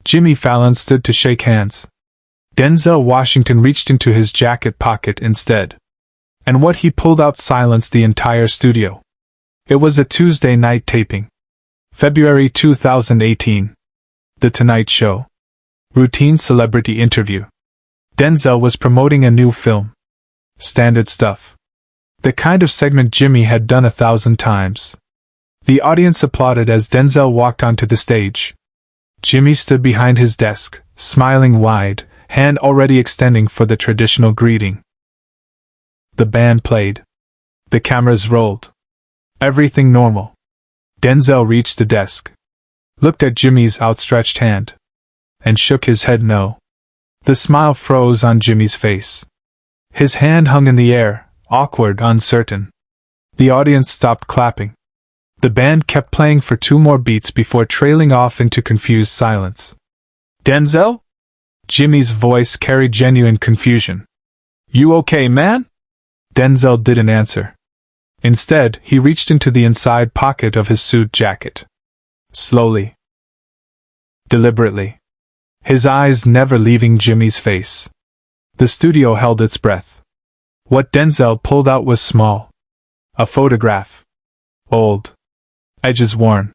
Jimmy Fallon stood to shake hands. Denzel Washington reached into his jacket pocket instead. And what he pulled out silenced the entire studio. It was a Tuesday night taping. February 2018. The Tonight Show. Routine celebrity interview. Denzel was promoting a new film. Standard stuff. The kind of segment Jimmy had done 1,000 times. The audience applauded as Denzel walked onto the stage. Jimmy stood behind his desk, smiling wide, hand already extending for the traditional greeting. The band played. The cameras rolled. Everything normal. Denzel reached the desk, looked at Jimmy's outstretched hand, and shook his head no. The smile froze on Jimmy's face. His hand hung in the air, awkward, uncertain. The audience stopped clapping. The band kept playing for 2 more beats before trailing off into confused silence. Denzel? Jimmy's voice carried genuine confusion. You okay, man? Denzel didn't answer. Instead, he reached into the inside pocket of his suit jacket. Slowly. Deliberately. His eyes never leaving Jimmy's face. The studio held its breath. What Denzel pulled out was small. A photograph. Old. Edges worn.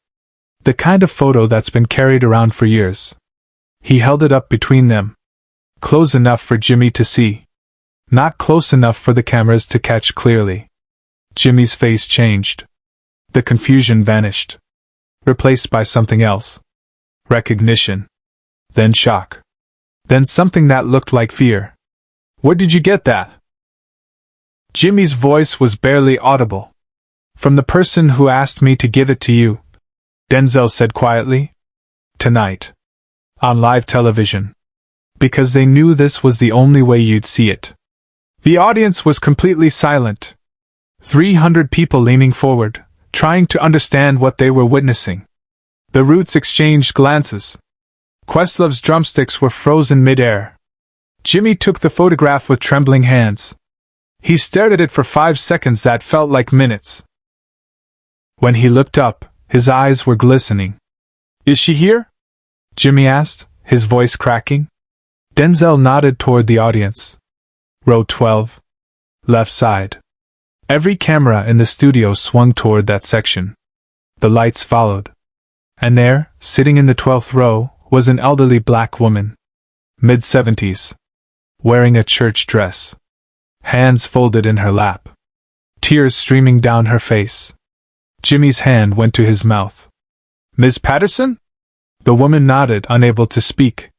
The kind of photo that's been carried around for years. He held it up between them. Close enough for Jimmy to see. Not close enough for the cameras to catch clearly. Jimmy's face changed. The confusion vanished. Replaced by something else. Recognition. Then shock. Then something that looked like fear. Where did you get that? Jimmy's voice was barely audible. From the person who asked me to give it to you, Denzel said quietly. Tonight. On live television. Because they knew this was the only way you'd see it. The audience was completely silent. 300 people leaning forward, trying to understand what they were witnessing. The Roots exchanged glances. Questlove's drumsticks were frozen mid-air. Jimmy took the photograph with trembling hands. He stared at it for 5 seconds that felt like minutes. When he looked up, his eyes were glistening. Is she here? Jimmy asked, his voice cracking. Denzel nodded toward the audience. Row 12. Left side. Every camera in the studio swung toward that section. The lights followed. And there, sitting in the 12th row, was an elderly black woman. Mid-70s. Wearing a church dress. Hands folded in her lap. Tears streaming down her face. Jimmy's hand went to his mouth. Ms. Patterson? The woman nodded, unable to speak.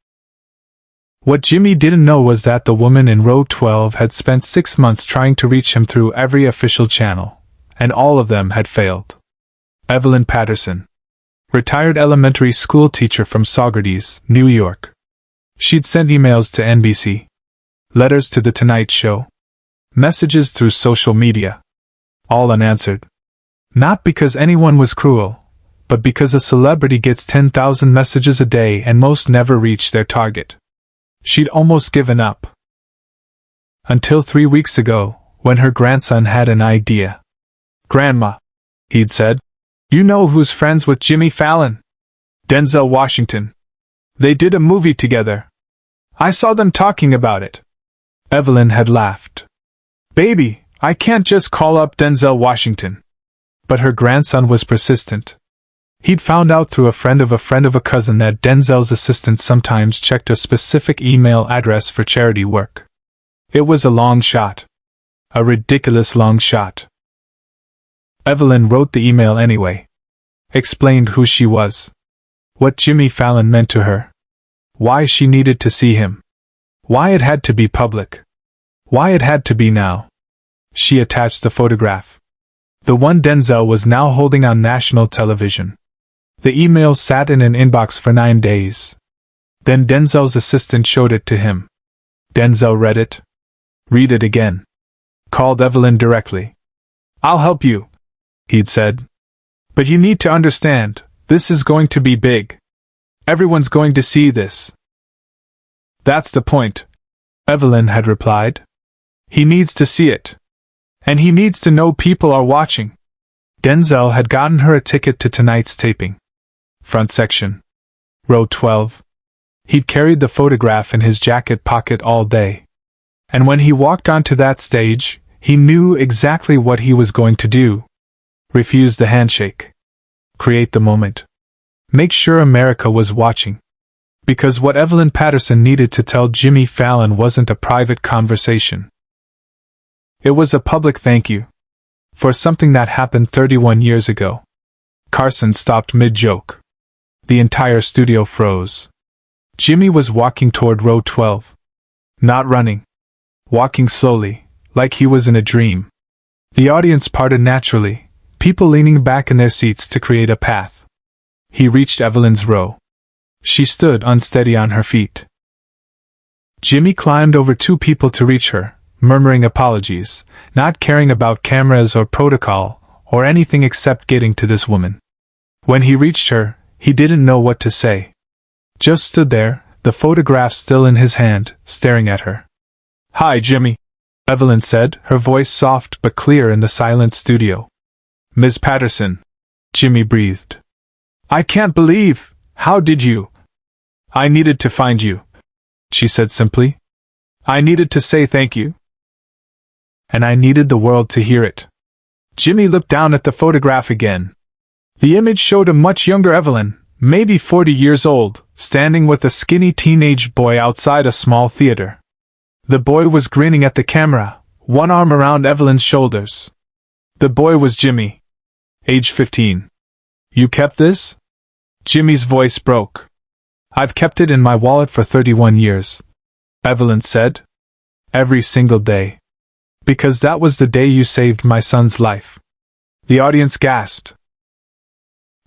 What Jimmy didn't know was that the woman in row 12 had spent 6 months trying to reach him through every official channel, and all of them had failed. Evelyn Patterson. Retired elementary school teacher from Saugerties, New York. She'd sent emails to NBC. Letters to The Tonight Show. Messages through social media. All unanswered. Not because anyone was cruel, but because a celebrity gets 10,000 messages a day and most never reach their target. She'd almost given up. Until 3 weeks ago, when her grandson had an idea. Grandma, he'd said, you know who's friends with Jimmy Fallon? Denzel Washington. They did a movie together. I saw them talking about it. Evelyn had laughed. Baby, I can't just call up Denzel Washington. But her grandson was persistent. He'd found out through a friend of a cousin that Denzel's assistant sometimes checked a specific email address for charity work. It was a long shot. A ridiculous long shot. Evelyn wrote the email anyway. Explained who she was. What Jimmy Fallon meant to her. Why she needed to see him. Why it had to be public. Why it had to be now. She attached the photograph. The one Denzel was now holding on national television. The email sat in an inbox for 9 days. Then Denzel's assistant showed it to him. Denzel read it. Read it again. Called Evelyn directly. I'll help you, he'd said. But you need to understand, this is going to be big. Everyone's going to see this. That's the point, Evelyn had replied. He needs to see it. And he needs to know people are watching. Denzel had gotten her a ticket to tonight's taping. Front section. Row 12. He'd carried the photograph in his jacket pocket all day. And when he walked onto that stage, he knew exactly what he was going to do. Refuse the handshake. Create the moment. Make sure America was watching. Because what Evelyn Patterson needed to tell Jimmy Fallon wasn't a private conversation. It was a public thank you. For something that happened 31 years ago. Carson stopped mid-joke. The entire studio froze. Jimmy was walking toward row 12. Not running. Walking slowly, like he was in a dream. The audience parted naturally, people leaning back in their seats to create a path. He reached Evelyn's row. She stood unsteady on her feet. Jimmy climbed over two people to reach her, murmuring apologies, not caring about cameras or protocol, or anything except getting to this woman. When he reached her, he didn't know what to say. Just stood there, the photograph still in his hand, staring at her. "Hi, Jimmy," Evelyn said, her voice soft but clear in the silent studio. "Ms. Patterson," Jimmy breathed. "I can't believe, how did you?" "I needed to find you," she said simply. "I needed to say thank you. And I needed the world to hear it." Jimmy looked down at the photograph again. The image showed a much younger Evelyn, maybe 40 years old, standing with a skinny teenage boy outside a small theater. The boy was grinning at the camera, one arm around Evelyn's shoulders. The boy was Jimmy. Age 15. "You kept this?" Jimmy's voice broke. "I've kept it in my wallet for 31 years, Evelyn said. "Every single day. Because that was the day you saved my son's life." The audience gasped.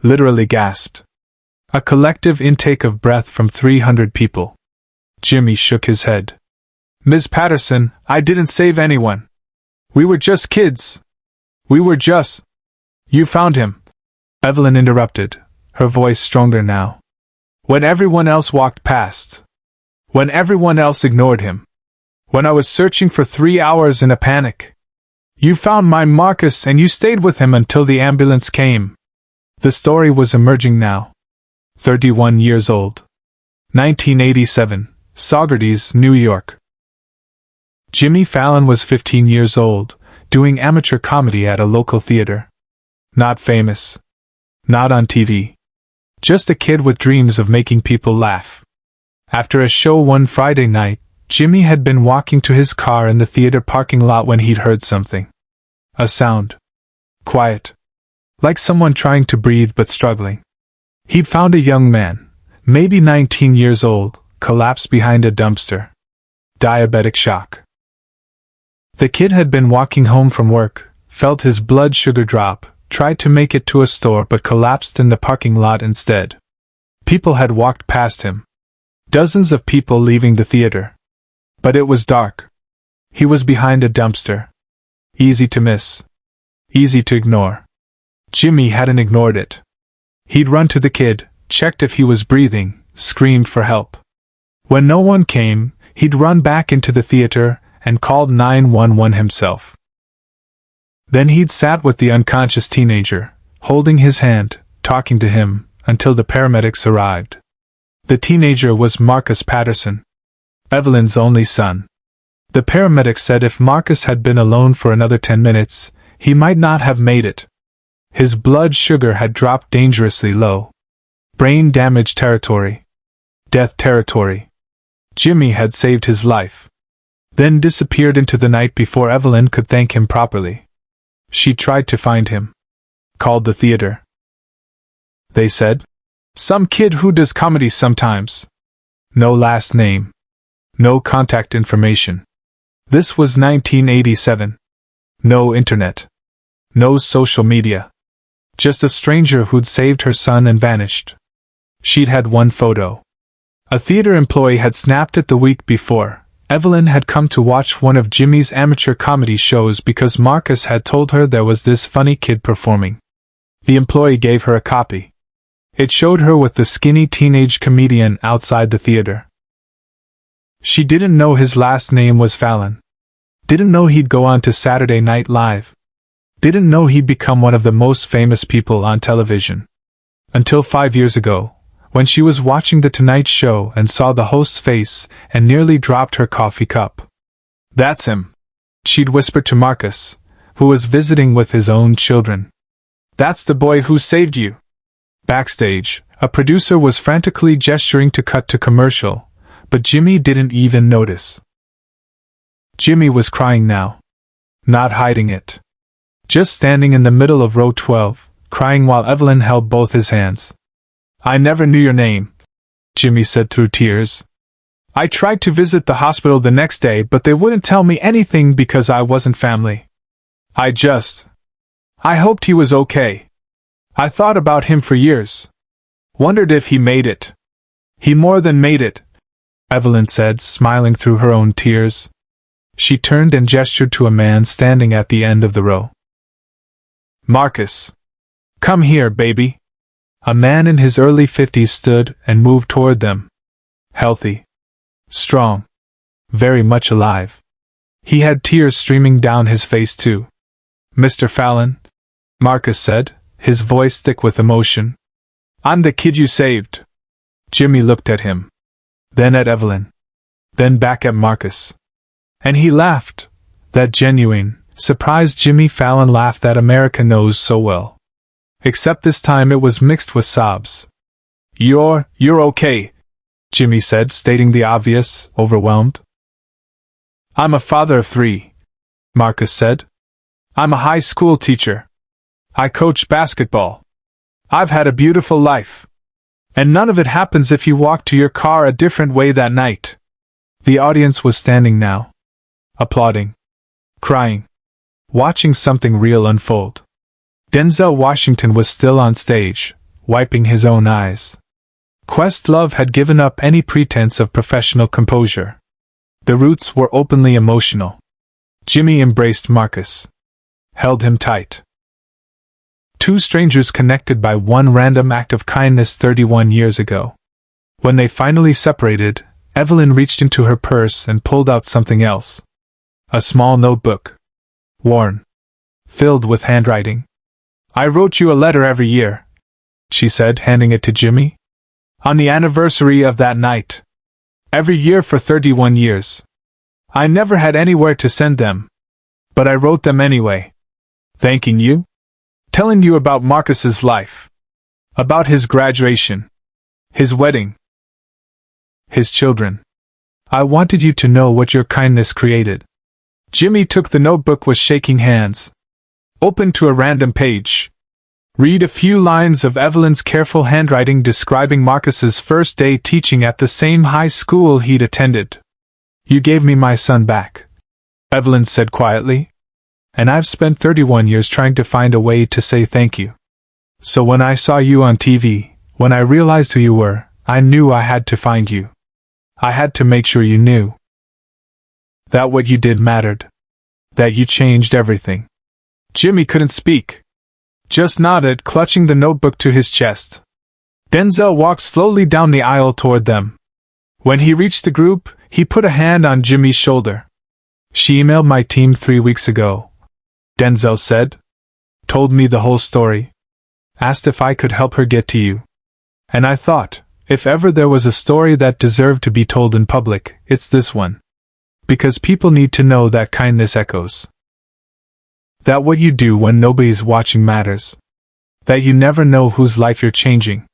Literally gasped. A collective intake of breath from 300 people. Jimmy shook his head. "Ms. Patterson, I didn't save anyone. We were just kids. We were just—" "You found him," Evelyn interrupted, her voice stronger now. "When everyone else walked past. When everyone else ignored him. When I was searching for 3 hours in a panic. You found my Marcus and you stayed with him until the ambulance came." The story was emerging now. 31 years old. 1987, Saugerties, New York. Jimmy Fallon was 15 years old, doing amateur comedy at a local theater. Not famous. Not on TV. Just a kid with dreams of making people laugh. After a show one Friday night, Jimmy had been walking to his car in the theater parking lot when he'd heard something. A sound. Quiet. Like someone trying to breathe but struggling. He'd found a young man, maybe 19 years old, collapsed behind a dumpster. Diabetic shock. The kid had been walking home from work, felt his blood sugar drop, tried to make it to a store but collapsed in the parking lot instead. People had walked past him. Dozens of people leaving the theater. But it was dark. He was behind a dumpster. Easy to miss. Easy to ignore. Jimmy hadn't ignored it. He'd run to the kid, checked if he was breathing, screamed for help. When no one came, he'd run back into the theater and called 911 himself. Then he'd sat with the unconscious teenager, holding his hand, talking to him, until the paramedics arrived. The teenager was Marcus Patterson, Evelyn's only son. The paramedics said if Marcus had been alone for another 10 minutes, he might not have made it. His blood sugar had dropped dangerously low. Brain damage territory. Death territory. Jimmy had saved his life. Then disappeared into the night before Evelyn could thank him properly. She tried to find him. Called the theater. They said, "Some kid who does comedy sometimes." No last name. No contact information. This was 1987. No internet. No social media. Just a stranger who'd saved her son and vanished. She'd had one photo. A theater employee had snapped it the week before. Evelyn had come to watch one of Jimmy's amateur comedy shows because Marcus had told her there was this funny kid performing. The employee gave her a copy. It showed her with the skinny teenage comedian outside the theater. She didn't know his last name was Fallon. Didn't know he'd go on to Saturday Night Live. Didn't know he'd become one of the most famous people on television. Until 5 years ago, when she was watching The Tonight Show and saw the host's face and nearly dropped her coffee cup. "That's him," she'd whispered to Marcus, who was visiting with his own children. "That's the boy who saved you." Backstage, a producer was frantically gesturing to cut to commercial, but Jimmy didn't even notice. Jimmy was crying now. Not hiding it. Just standing in the middle of row 12, crying while Evelyn held both his hands. "I never knew your name," Jimmy said through tears. "I tried to visit the hospital the next day, but they wouldn't tell me anything because I wasn't family. I hoped he was okay. I thought about him for years. Wondered if he made it." "He more than made it," Evelyn said, smiling through her own tears. She turned and gestured to a man standing at the end of the row. "Marcus. Come here, baby." A man in his early 50s stood and moved toward them. Healthy. Strong. Very much alive. He had tears streaming down his face too. "Mr. Fallon," Marcus said, his voice thick with emotion. "I'm the kid you saved." Jimmy looked at him. Then at Evelyn. Then back at Marcus. And he laughed. That genuine, surprised Jimmy Fallon laugh that America knows so well. Except this time it was mixed with sobs. You're okay," Jimmy said, stating the obvious, overwhelmed. "I'm a father of 3, Marcus said. "I'm a high school teacher. I coach basketball. I've had a beautiful life. And none of it happens if you walk to your car a different way that night." The audience was standing now. Applauding. Crying. Watching something real unfold. Denzel Washington was still on stage, wiping his own eyes. Questlove had given up any pretense of professional composure. The Roots were openly emotional. Jimmy embraced Marcus. Held him tight. Two strangers connected by one random act of kindness 31 years ago. When they finally separated, Evelyn reached into her purse and pulled out something else. A small notebook. Worn. Filled with handwriting. "I wrote you a letter every year," she said, handing it to Jimmy. "On the anniversary of that night. Every year for 31 years. I never had anywhere to send them. But I wrote them anyway. Thanking you. Telling you about Marcus's life. About his graduation. His wedding. His children. I wanted you to know what your kindness created." Jimmy took the notebook with shaking hands. Opened to a random page. Read a few lines of Evelyn's careful handwriting describing Marcus's first day teaching at the same high school he'd attended. "You gave me my son back," Evelyn said quietly. "And I've spent 31 years trying to find a way to say thank you. So when I saw you on TV, when I realized who you were, I knew I had to find you. I had to make sure you knew that what you did mattered. That you changed everything." Jimmy couldn't speak. Just nodded, clutching the notebook to his chest. Denzel walked slowly down the aisle toward them. When he reached the group, he put a hand on Jimmy's shoulder. "She emailed my team 3 weeks ago," Denzel said. "Told me the whole story. Asked if I could help her get to you. And I thought, if ever there was a story that deserved to be told in public, it's this one. Because people need to know that kindness echoes. That what you do when nobody's watching matters. That you never know whose life you're changing."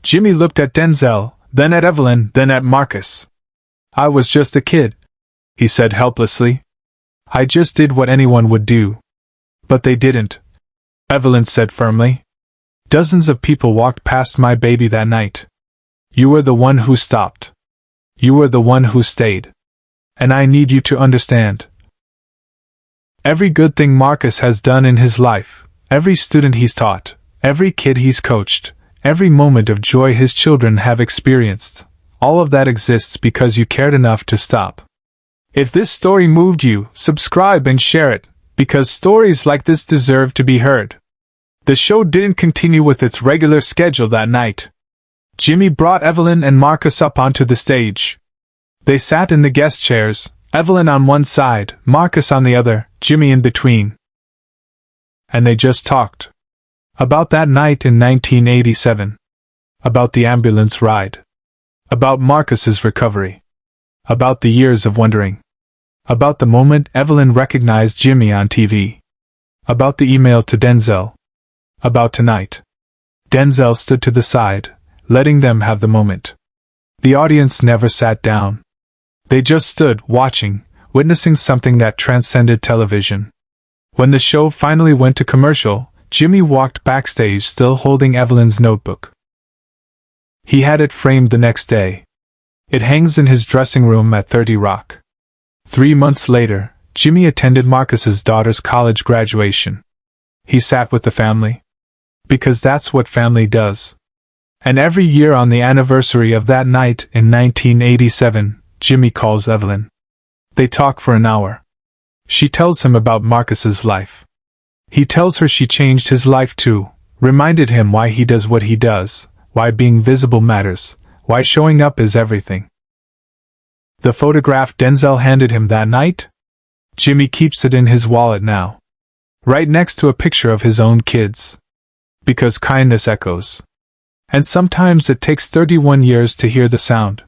Jimmy looked at Denzel, then at Evelyn, then at Marcus. "I was just a kid," he said helplessly. "I just did what anyone would do." "But they didn't," Evelyn said firmly. "Dozens of people walked past my baby that night. You were the one who stopped. You were the one who stayed. And I need you to understand. Every good thing Marcus has done in his life, every student he's taught, every kid he's coached, every moment of joy his children have experienced, all of that exists because you cared enough to stop. If this story moved you, subscribe and share it, because stories like this deserve to be heard." The show didn't continue with its regular schedule that night. Jimmy brought Evelyn and Marcus up onto the stage. They sat in the guest chairs, Evelyn on one side, Marcus on the other, Jimmy in between. And they just talked. About that night in 1987. About the ambulance ride. About Marcus's recovery. About the years of wondering. About the moment Evelyn recognized Jimmy on TV. About the email to Denzel. About tonight. Denzel stood to the side, letting them have the moment. The audience never sat down. They just stood, watching, witnessing something that transcended television. When the show finally went to commercial, Jimmy walked backstage still holding Evelyn's notebook. He had it framed the next day. It hangs in his dressing room at 30 Rock. 3 months later, Jimmy attended Marcus's daughter's college graduation. He sat with the family. Because that's what family does. And every year on the anniversary of that night in 1987, Jimmy calls Evelyn. They talk for an hour. She tells him about Marcus's life. He tells her she changed his life too, reminded him why he does what he does, why being visible matters, why showing up is everything. The photograph Denzel handed him that night? Jimmy keeps it in his wallet now. Right next to a picture of his own kids. Because kindness echoes. And sometimes it takes 31 years to hear the sound.